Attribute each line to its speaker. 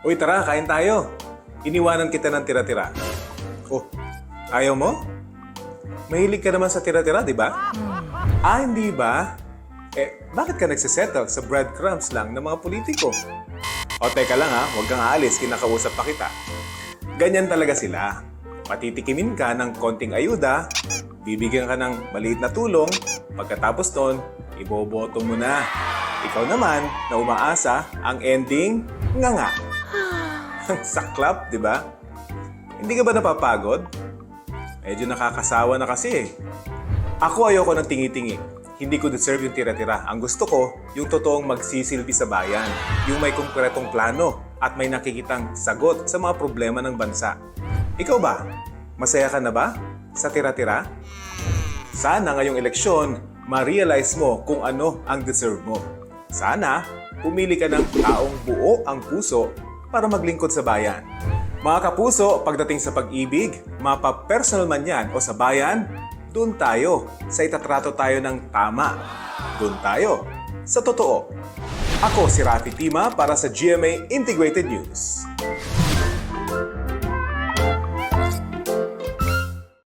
Speaker 1: Uy, tara, kain tayo. Iniwanan kita ng tira-tira. Oh, ayaw mo? Mahilig ka naman sa tira-tira, di ba? Ah, hindi ba? Bakit ka nagsisettle sa breadcrumbs lang ng mga politiko? O, teka lang ha, huwag kang aalis, kinakausap pa kita. Ganyan talaga sila. Patitikimin ka ng konting ayuda, bibigyan ka ng maliit na tulong, pagkatapos nun, iboboto mo na. Ikaw naman, na umaasa, ang ending, nga. Saklap, di ba? Hindi ka ba napapagod? Medyo nakakasawa na kasi eh. Ako ayoko ng tingi-tingi. Hindi ko deserve yung tira-tira. Ang gusto ko, yung totoong magsisilbi sa bayan. Yung may konkretong plano at may nakikitang sagot sa mga problema ng bansa. Ikaw ba? Masaya ka na ba sa tira-tira? Sana ngayong eleksyon, ma-realize mo kung ano ang deserve mo. Sana, pumili ka ng taong buo ang puso para maglingkod sa bayan. Mga kapuso, pagdating sa pag-ibig, mapa-personal man yan o sa bayan, doon tayo sa itatrato tayo ng tama. Doon tayo sa totoo. Ako si Rafi Tima para sa GMA Integrated News.